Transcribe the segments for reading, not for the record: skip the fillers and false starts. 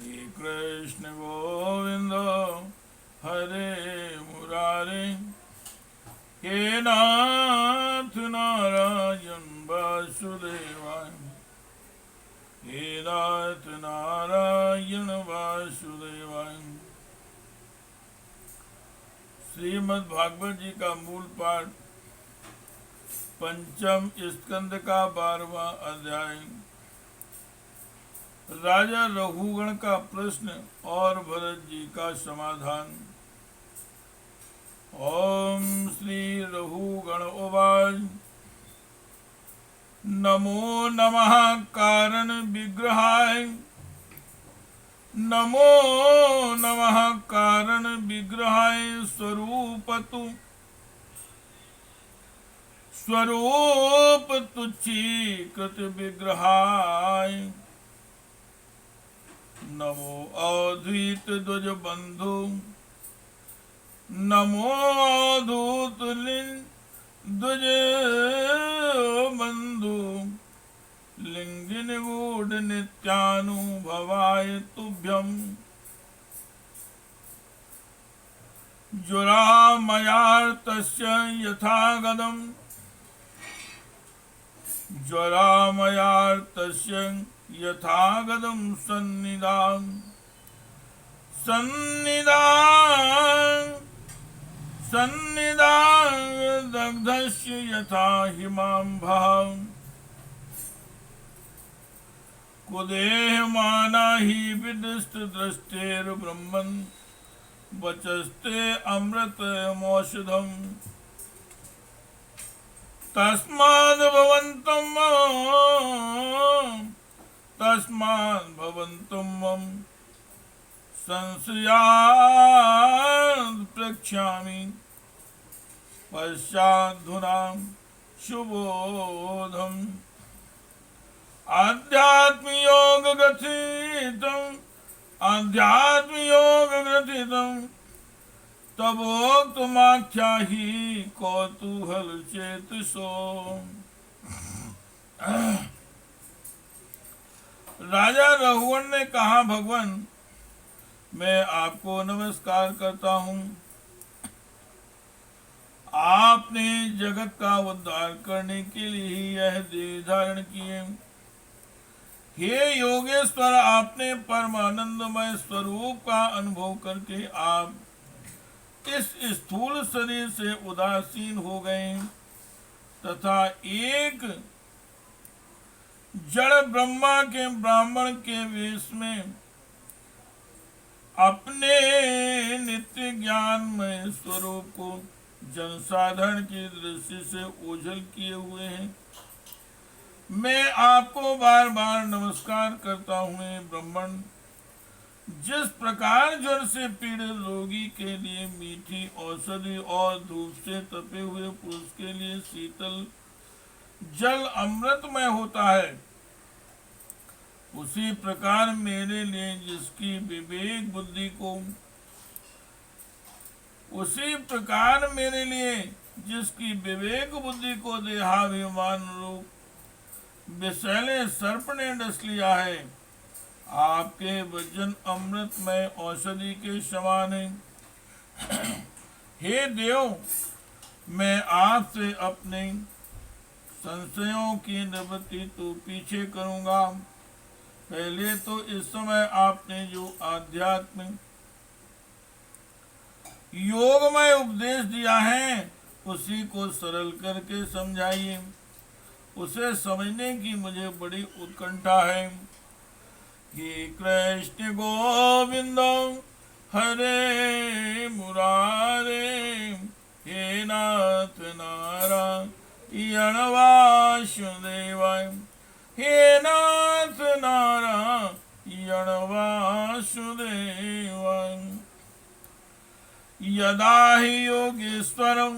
हे कृष्ण गोविंद हरे मुरारे, हे नाथ नारायण वासुदेवाय, हे नाथ नारायण वासुदेवाय। श्रीमद् भागवत जी का मूल पाठ, पंचम स्कंद का 12वां अध्याय। राजा रघुगण का प्रश्न और भरत जी का समाधान। ओम श्री रघुगण उवाच। नमो नमः कारण विग्रहाय, नमो नमः कारण विग्रहाय, स्वरूप तुच्छीकृत विग्रहाय। नमो अद्वैत द्वज बंधु, नमो अवधूत द्वज बंधु, लिंगिन गूढ़ नित्यानुभवाय तुभ्यं। ज्वरामयार्तस्य यथागतम्, ज्वरामयार्तस्य यथागतं सन्निधान दग्धस्य यथा हिमाम्भः। कुदेहमाना हि विदृष्टदृष्टेर्ब्रह्मन्, वचस्ते अमृतमौषधम्। तस्माद् भवन्तु मम संशयात् प्रक्ष्यामि, पश्चाद्धुना शुभोधम्। आध्यात्मयोग ग्रथितं तबोक्तुमाख्याहि कौतूहल चेतसो। राजा रघुवर ने कहा, भगवान मैं आपको नमस्कार करता हूँ। आपने जगत का उद्धार करने के लिए ही यह देह धारण किए। हे योगेश्वर, आपने परमानंदमय स्वरूप का अनुभव करके आप इस स्थूल शरीर से उदासीन हो गए तथा एक जड़ ब्रह्मा के ब्राह्मण के वेश में अपने नित्य ज्ञानमय स्वरूप को जनसाधारण की दृष्टि से ओझल किए हुए हैं। मैं आपको बार बार नमस्कार करता हूँ ब्राह्मण। जिस प्रकार ज्वर से पीड़ित रोगी के लिए मीठी औषधि और धूप से तपे हुए पुरुष के लिए शीतल जल अमृतमय होता है, उसी प्रकार मेरे लिए जिसकी विवेक बुद्धि को देहाभिमान रूप विषैले सर्प ने डस लिया है, आपके वचन अमृतमय औषधि के समान है। हे देव, मैं आपसे अपने संशयों की निवृत्ति तो पीछे करूंगा। पहले तो इस समय आपने जो आध्यात्म योगमय उपदेश दिया है उसी को सरल करके समझाइए। उसे समझने की मुझे बड़ी उत्कंठा है। हे कृष्ण गोविंद हरे मुरारे, हे नाथ नारायण वासुदेवाय, हे नाथ नारायण वासुदेवाय। यदा हि योगेश्वरं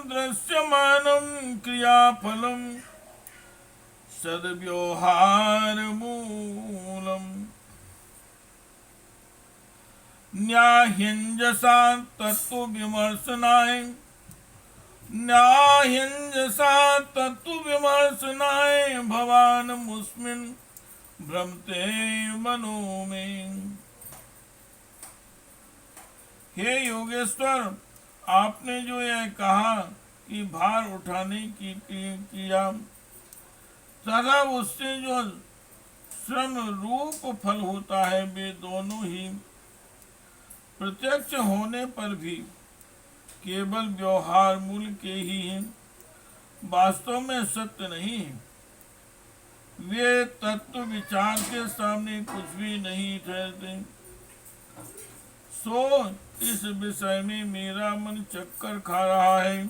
दृश्यमानं क्रियाफलं सद्व्यवहारमूलम्। न्याह्यञ्जसा तत्त्वविमर्शनाय भवान् मुस्मिन् भ्रमते मनो में। हे योगेश्वर, आपने जो यह कहा कि भार उठाने की क्रिया तथा उससे जो श्रम रूप फल होता है, वे दोनों ही प्रत्यक्ष होने पर भी केवल व्यवहार मूल के ही हैं, वास्तव में सत्य नहीं है। वे तत्व विचार के सामने कुछ भी नहीं ठहरते। सो इस विषय में मेरा मन चक्कर खा रहा है।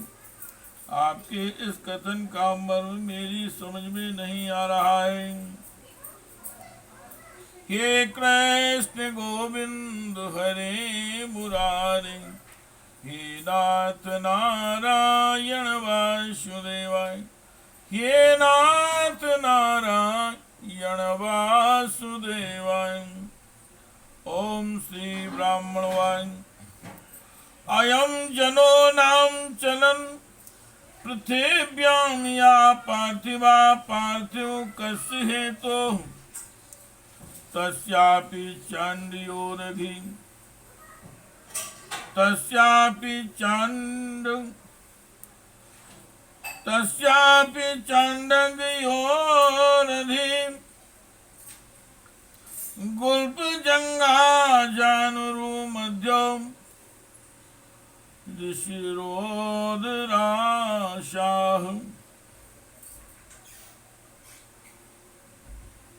आपके इस कथन का मर्म मेरी समझ में नहीं आ रहा है। हे कृष्ण गोविंद हरे मुरारे, हे नाथ नारायण वासुदेवाय, हे नाथ नारायण वासुदेवाय। ओम श्री ब्राह्मणवाय। अयम जनो नाम चलन पृथिव्यां या पार्थिवा पार्थिव कस्य हेतो तस्यापि चांद्योरभि तस्यापि चांडगयोरधि गुल्प जंगा जानुरु मध्यम ऋषिरोदराशाह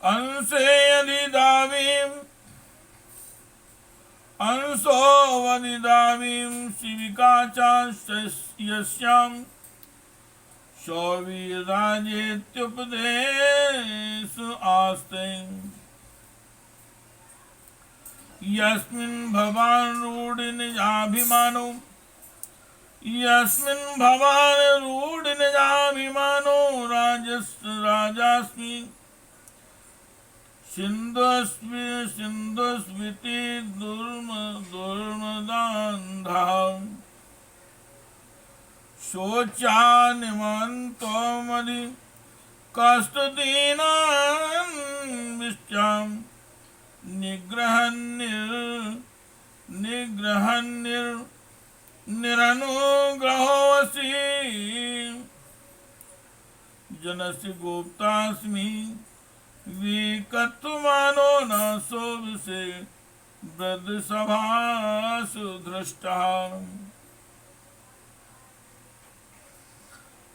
अंशे अधिदावीं अंशो वदिदावीं शिविका चास्यस्यां शौवीराजेत्युपदेश आस्ते। यस्मिन् भवान् रूढनिजाभिमानो यस्मिन् भवान् रूढनिजाभिमानो राजास्मि सिन्धुस्विति दुर्मदान्धा शोचानिमन्तोमधि कष्टदीनान्विष्टां निरनुग्रहोऽसि जनस्य गोप्तास्मि विकत्वमानो न सोऽविषे वृद्धसभासु दृष्टः।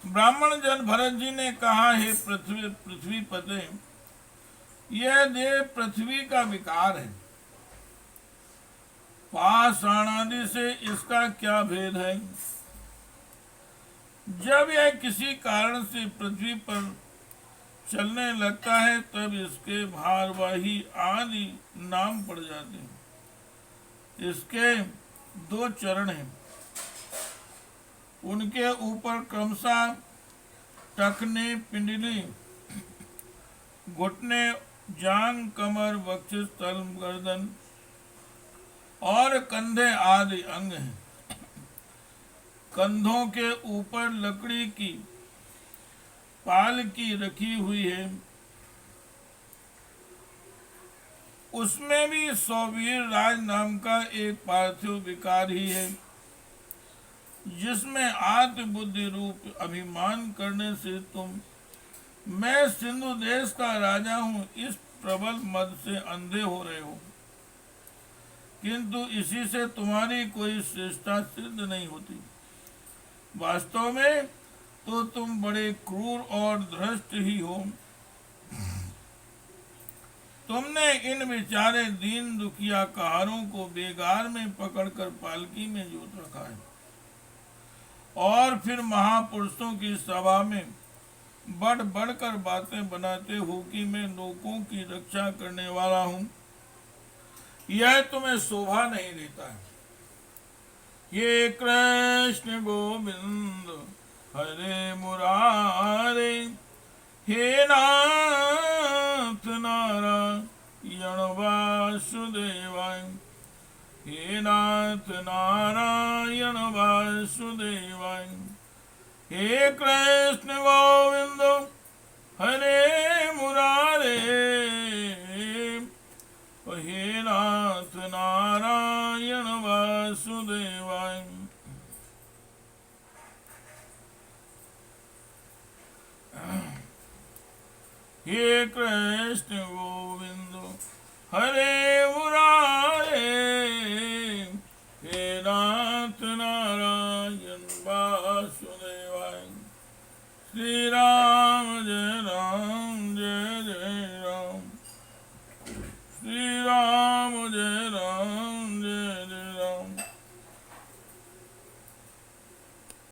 ब्राह्मण जन भरत जी ने कहा, हे पृथ्वी पते, यह देह पृथ्वी का विकार है। पाषाणादि से इसका क्या भेद है? जब यह किसी कारण से पृथ्वी पर चलने लगता है तब इसके भारवाही आदि नाम पड़ जाते हैं। इसके दो चरण हैं, उनके ऊपर क्रमशः टखने, पिंडली, घुटने, जांग, कमर, वक्षस्थल, गर्दन और कंधे आदि अंग हैं। कंधों के ऊपर लकड़ी की पालकी रखी हुई है, उसमें भी सौवीर राज नाम का एक पार्थिव विकार ही है, जिसमें आत्म बुद्धि रूप अभिमान करने से तुम मैं सिंधु देश का राजा हूँ इस प्रबल मद से अंधे हो रहे हो, किंतु इसी से तुम्हारी कोई श्रेष्ठता सिद्ध नहीं होती। वास्तव में तो तुम बड़े क्रूर और धृष्ट ही हो। तुमने इन बेचारे दीन दुखिया कहारों को बेगार में पकड़कर पालकी में जोत रखा है और फिर महापुरुषों की सभा में बढ़ बढ़कर बातें बनाते हो कि मैं लोगों की रक्षा करने वाला हूँ। यह तुम्हें शोभा नहीं देता है। ये कृष्ण गोविंद हरे मुरारे, हे नाथ नारायण वासुदेवाय, हे नाथ नारायण वासुदेवाय, हे कृष्ण गोविंद हरे मुरारे, हे कृष्ण गोविंद हरे